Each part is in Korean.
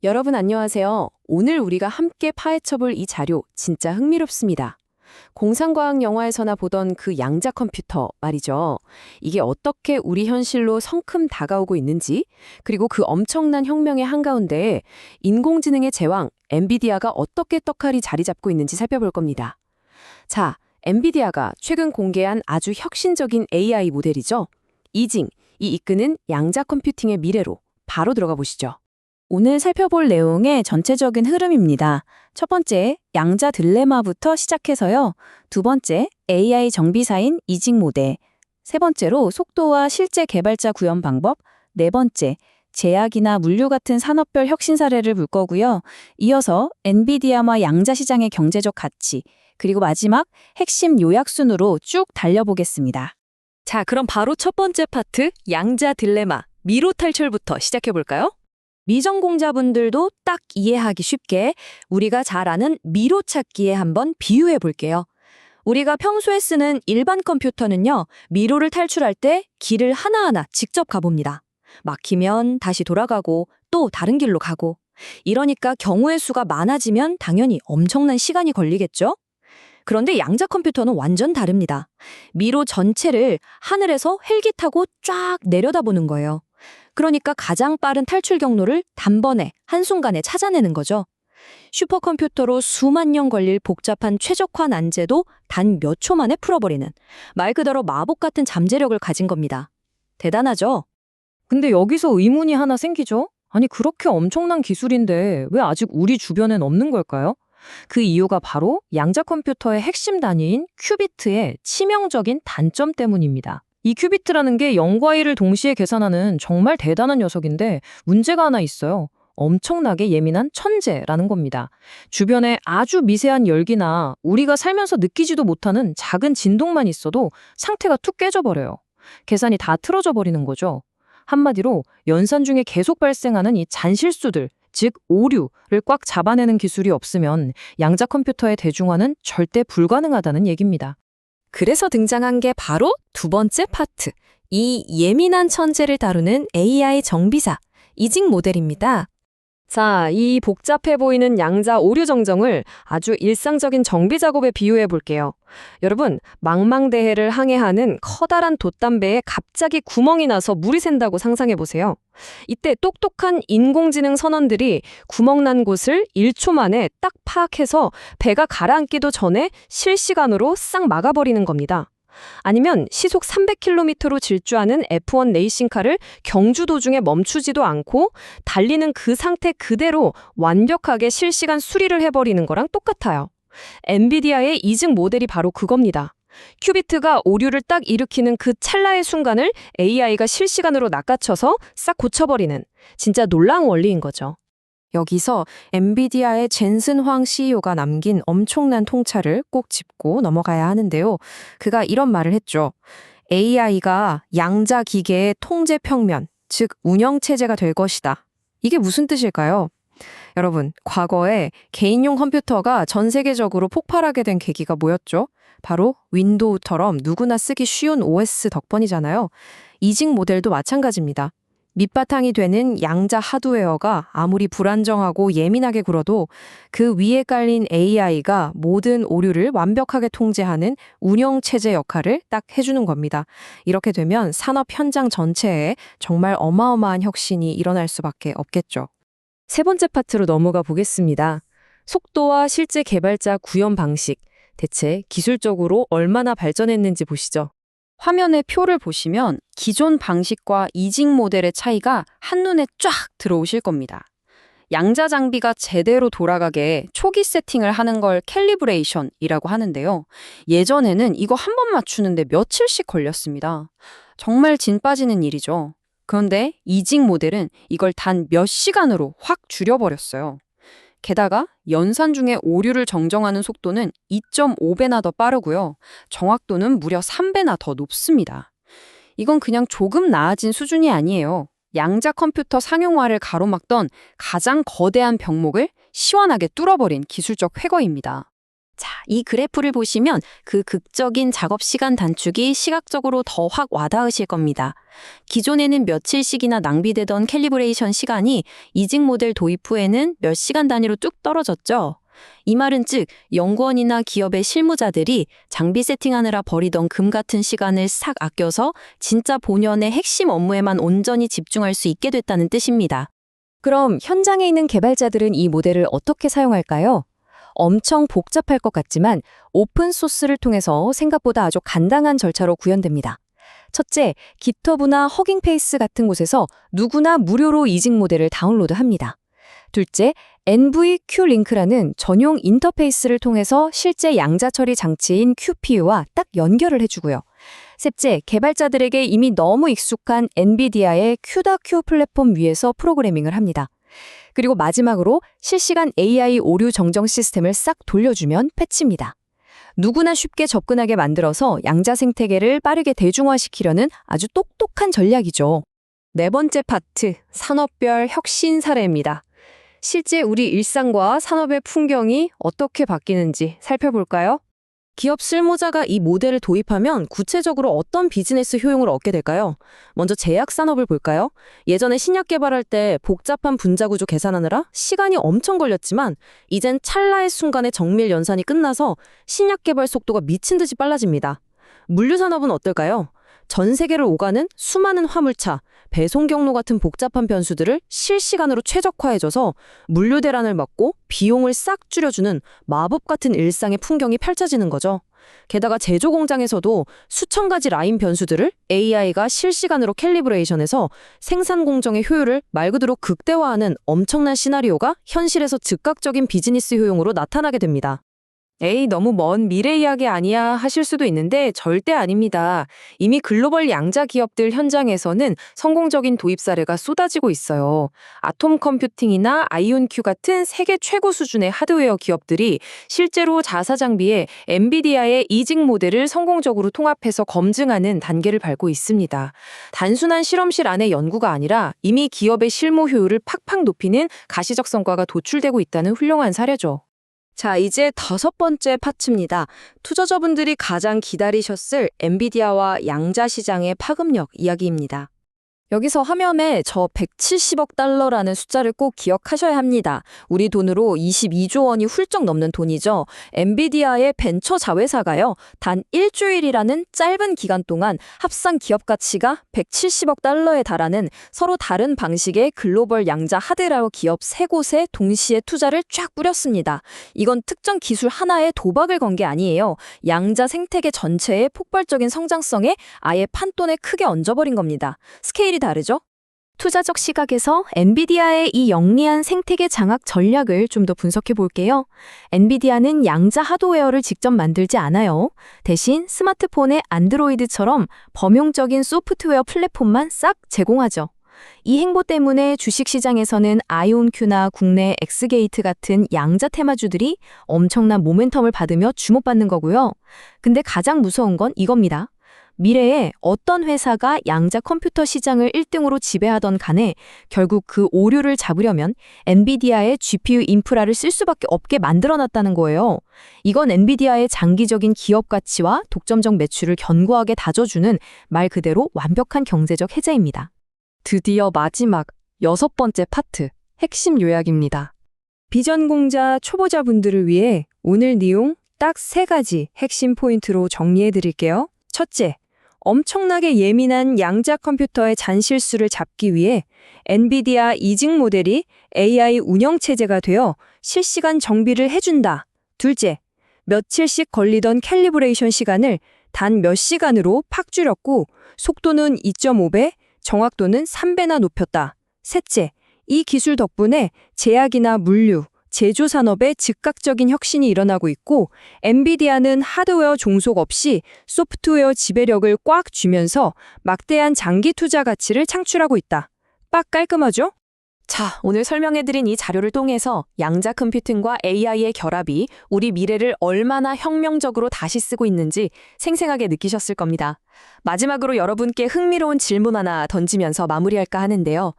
여러분 안녕하세요. 오늘 우리가 함께 파헤쳐볼 이 자료 진짜 흥미롭습니다. 공상과학 영화에서나 보던 그 양자 컴퓨터 말이죠. 이게 어떻게 우리 현실로 성큼 다가오고 있는지, 그리고 그 엄청난 혁명의 한가운데 인공지능의 제왕 엔비디아가 어떻게 떡하니 자리 잡고 있는지 살펴볼 겁니다. 자, 엔비디아가 최근 공개한 아주 혁신적인 AI 모델이죠. 이징, 이 이끄는 양자 컴퓨팅의 미래로 바로 들어가 보시죠. 오늘 살펴볼 내용의 전체적인 흐름입니다. 첫 번째, 양자 딜레마부터 시작해서요. 두 번째, AI 정비사인 이직 모델. 세 번째로 속도와 실제 개발자 구현 방법. 네 번째, 제약이나 물류 같은 산업별 혁신 사례를 볼 거고요. 이어서 엔비디아와 양자 시장의 경제적 가치, 그리고 마지막 핵심 요약순으로 쭉 달려보겠습니다. 자, 그럼 바로 첫 번째 파트, 양자 딜레마, 미로 탈출부터 시작해볼까요? 미전공자분들도 딱 이해하기 쉽게 우리가 잘 아는 미로 찾기에 한번 비유해 볼게요. 우리가 평소에 쓰는 일반 컴퓨터는요, 미로를 탈출할 때 길을 하나하나 직접 가봅니다. 막히면 다시 돌아가고 또 다른 길로 가고. 이러니까 경우의 수가 많아지면 당연히 엄청난 시간이 걸리겠죠? 그런데 양자 컴퓨터는 완전 다릅니다. 미로 전체를 하늘에서 헬기 타고 쫙 내려다보는 거예요. 그러니까 가장 빠른 탈출 경로를 단번에 한순간에 찾아내는 거죠. 슈퍼컴퓨터로 수만 년 걸릴 복잡한 최적화 난제도 단 몇 초 만에 풀어버리는 말 그대로 마법 같은 잠재력을 가진 겁니다. 대단하죠? 근데 여기서 의문이 하나 생기죠? 아니, 그렇게 엄청난 기술인데 왜 아직 우리 주변엔 없는 걸까요? 그 이유가 바로 양자 컴퓨터의 핵심 단위인 큐비트의 치명적인 단점 때문입니다. 이 큐비트라는 게 0과 1을 동시에 계산하는 정말 대단한 녀석인데 문제가 하나 있어요. 엄청나게 예민한 천재라는 겁니다. 주변에 아주 미세한 열기나 우리가 살면서 느끼지도 못하는 작은 진동만 있어도 상태가 툭 깨져버려요. 계산이 다 틀어져 버리는 거죠. 한마디로 연산 중에 계속 발생하는 이 잔실수들, 즉 오류를 꽉 잡아내는 기술이 없으면 양자 컴퓨터의 대중화는 절대 불가능하다는 얘기입니다. 그래서 등장한 게 바로 두 번째 파트, 이 예민한 천재를 다루는 AI 정비사, 이직 모델입니다. 자, 이 복잡해 보이는 양자 오류 정정을 아주 일상적인 정비 작업에 비유해 볼게요. 여러분, 망망대해를 항해하는 커다란 돛담배에 갑자기 구멍이 나서 물이 샌다고 상상해 보세요. 이때 똑똑한 인공지능 선원들이 구멍 난 곳을 1초 만에 딱 파악해서 배가 가라앉기도 전에 실시간으로 싹 막아버리는 겁니다. 아니면 시속 300km로 질주하는 F1 레이싱카를 경주 도중에 멈추지도 않고 달리는 그 상태 그대로 완벽하게 실시간 수리를 해버리는 거랑 똑같아요. 엔비디아의 이직 모델이 바로 그겁니다. 큐비트가 오류를 딱 일으키는 그 찰나의 순간을 AI가 실시간으로 낚아쳐서 싹 고쳐버리는 진짜 놀라운 원리인 거죠. 여기서 엔비디아의 젠슨 황 CEO가 남긴 엄청난 통찰을 꼭 짚고 넘어가야 하는데요. 그가 이런 말을 했죠. AI가 양자 기계의 통제 평면, 즉 운영체제가 될 것이다. 이게 무슨 뜻일까요? 여러분, 과거에 개인용 컴퓨터가 전 세계적으로 폭발하게 된 계기가 뭐였죠? 바로 윈도우처럼 누구나 쓰기 쉬운 OS 덕분이잖아요. 이직 모델도 마찬가지입니다. 밑바탕이 되는 양자 하드웨어가 아무리 불안정하고 예민하게 굴어도 그 위에 깔린 AI가 모든 오류를 완벽하게 통제하는 운영체제 역할을 딱 해주는 겁니다. 이렇게 되면 산업 현장 전체에 정말 어마어마한 혁신이 일어날 수밖에 없겠죠. 세 번째 파트로 넘어가 보겠습니다. 속도와 실제 개발자 구현 방식, 대체 기술적으로 얼마나 발전했는지 보시죠. 화면의 표를 보시면 기존 방식과 이직 모델의 차이가 한눈에 쫙 들어오실 겁니다. 양자 장비가 제대로 돌아가게 초기 세팅을 하는 걸 캘리브레이션이라고 하는데요. 예전에는 이거 한 번 맞추는데 며칠씩 걸렸습니다. 정말 진 빠지는 일이죠. 그런데 이직 모델은 이걸 단 몇 시간으로 확 줄여버렸어요. 게다가 연산 중에 오류를 정정하는 속도는 2.5배나 더 빠르고요. 정확도는 무려 3배나 더 높습니다. 이건 그냥 조금 나아진 수준이 아니에요. 양자 컴퓨터 상용화를 가로막던 가장 거대한 병목을 시원하게 뚫어버린 기술적 획어입니다. 자, 이 그래프를 보시면 그 극적인 작업 시간 단축이 시각적으로 더 확 와닿으실 겁니다. 기존에는 며칠씩이나 낭비되던 캘리브레이션 시간이 이직 모델 도입 후에는 몇 시간 단위로 뚝 떨어졌죠. 이 말은 즉 연구원이나 기업의 실무자들이 장비 세팅하느라 버리던 금 같은 시간을 싹 아껴서 진짜 본연의 핵심 업무에만 온전히 집중할 수 있게 됐다는 뜻입니다. 그럼 현장에 있는 개발자들은 이 모델을 어떻게 사용할까요? 엄청 복잡할 것 같지만 오픈소스를 통해서 생각보다 아주 간단한 절차로 구현됩니다. 첫째, 깃허브나 허깅페이스 같은 곳에서 누구나 무료로 이직 모델을 다운로드합니다. 둘째, NVQ 링크라는 전용 인터페이스를 통해서 실제 양자 처리 장치인 QPU와 딱 연결을 해주고요. 셋째, 개발자들에게 이미 너무 익숙한 엔비디아의 CUDA-Q 플랫폼 위에서 프로그래밍을 합니다. 그리고 마지막으로 실시간 AI 오류 정정 시스템을 싹 돌려주면 패치입니다. 누구나 쉽게 접근하게 만들어서 양자 생태계를 빠르게 대중화시키려는 아주 똑똑한 전략이죠. 네 번째 파트, 산업별 혁신 사례입니다. 실제 우리 일상과 산업의 풍경이 어떻게 바뀌는지 살펴볼까요? 기업 실무자가 이 모델을 도입하면 구체적으로 어떤 비즈니스 효용을 얻게 될까요? 먼저 제약 산업을 볼까요? 예전에 신약 개발할 때 복잡한 분자 구조 계산하느라 시간이 엄청 걸렸지만 이젠 찰나의 순간에 정밀 연산이 끝나서 신약 개발 속도가 미친 듯이 빨라집니다. 물류 산업은 어떨까요? 전 세계를 오가는 수많은 화물차, 배송 경로 같은 복잡한 변수들을 실시간으로 최적화해줘서 물류 대란을 막고 비용을 싹 줄여주는 마법 같은 일상의 풍경이 펼쳐지는 거죠. 게다가 제조 공장에서도 수천 가지 라인 변수들을 AI가 실시간으로 캘리브레이션해서 생산 공정의 효율을 말 그대로 극대화하는 엄청난 시나리오가 현실에서 즉각적인 비즈니스 효용으로 나타나게 됩니다. 에이, 너무 먼 미래 이야기 아니야 하실 수도 있는데 절대 아닙니다. 이미 글로벌 양자 기업들 현장에서는 성공적인 도입 사례가 쏟아지고 있어요. 아톰 컴퓨팅이나 아이온큐 같은 세계 최고 수준의 하드웨어 기업들이 실제로 자사 장비에 엔비디아의 이직 모델을 성공적으로 통합해서 검증하는 단계를 밟고 있습니다. 단순한 실험실 안의 연구가 아니라 이미 기업의 실무 효율을 팍팍 높이는 가시적 성과가 도출되고 있다는 훌륭한 사례죠. 자, 이제 다섯 번째 파트입니다. 투자자분들이 가장 기다리셨을 엔비디아와 양자 시장의 파급력 이야기입니다. 여기서 화면에 저 170억 달러라는 숫자를 꼭 기억하셔야 합니다. 우리 돈으로 22조 원이 훌쩍 넘는 돈이죠. 엔비디아의 벤처 자회사가요. 단 일주일이라는 짧은 기간 동안 합산 기업 가치가 170억 달러에 달하는 서로 다른 방식의 글로벌 양자 하드웨어 기업 3곳에 동시에 투자를 쫙 뿌렸습니다. 이건 특정 기술 하나에 도박을 건 게 아니에요. 양자 생태계 전체의 폭발적인 성장성에 아예 판돈에 크게 얹어버린 겁니다. 스케일이 다르죠? 투자적 시각에서 엔비디아의 이 영리한 생태계 장악 전략을 좀 더 분석해 볼게요. 엔비디아는 양자 하드웨어를 직접 만들지 않아요. 대신 스마트폰의 안드로이드처럼 범용적인 소프트웨어 플랫폼만 싹 제공하죠. 이 행보 때문에 주식시장에서는 아이온큐나 국내 엑스게이트 같은 양자 테마주들이 엄청난 모멘텀을 받으며 주목받는 거고요. 근데 가장 무서운 건 이겁니다. 미래에 어떤 회사가 양자 컴퓨터 시장을 1등으로 지배하던 간에 결국 그 오류를 잡으려면 엔비디아의 GPU 인프라를 쓸 수밖에 없게 만들어놨다는 거예요. 이건 엔비디아의 장기적인 기업 가치와 독점적 매출을 견고하게 다져주는 말 그대로 완벽한 경제적 해자입니다. 드디어 마지막 여섯 번째 파트, 핵심 요약입니다. 비전 공자 초보자분들을 위해 오늘 내용 딱 3가지 핵심 포인트로 정리해 드릴게요. 첫째, 엄청나게 예민한 양자 컴퓨터의 잔실수를 잡기 위해 엔비디아 이직 모델이 AI 운영체제가 되어 실시간 정비를 해준다. 둘째, 며칠씩 걸리던 캘리브레이션 시간을 단 몇 시간으로 팍 줄였고 속도는 2.5배, 정확도는 3배나 높였다. 셋째, 이 기술 덕분에 제약이나 물류, 제조 산업에 즉각적인 혁신이 일어나고 있고 엔비디아는 하드웨어 종속 없이 소프트웨어 지배력을 꽉 쥐면서 막대한 장기 투자 가치를 창출하고 있다. 빡 깔끔하죠? 자, 오늘 설명해드린 이 자료를 통해서 양자 컴퓨팅과 AI의 결합이 우리 미래를 얼마나 혁명적으로 다시 쓰고 있는지 생생하게 느끼셨을 겁니다. 마지막으로 여러분께 흥미로운 질문 하나 던지면서 마무리할까 하는데요.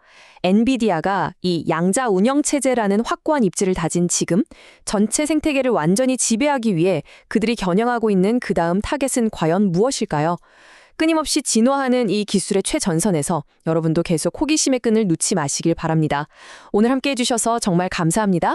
엔비디아가 이 양자 운영체제라는 확고한 입지를 다진 지금 전체 생태계를 완전히 지배하기 위해 그들이 겨냥하고 있는 그 다음 타겟은 과연 무엇일까요? 끊임없이 진화하는 이 기술의 최전선에서 여러분도 계속 호기심의 끈을 놓지 마시길 바랍니다. 오늘 함께 해주셔서 정말 감사합니다.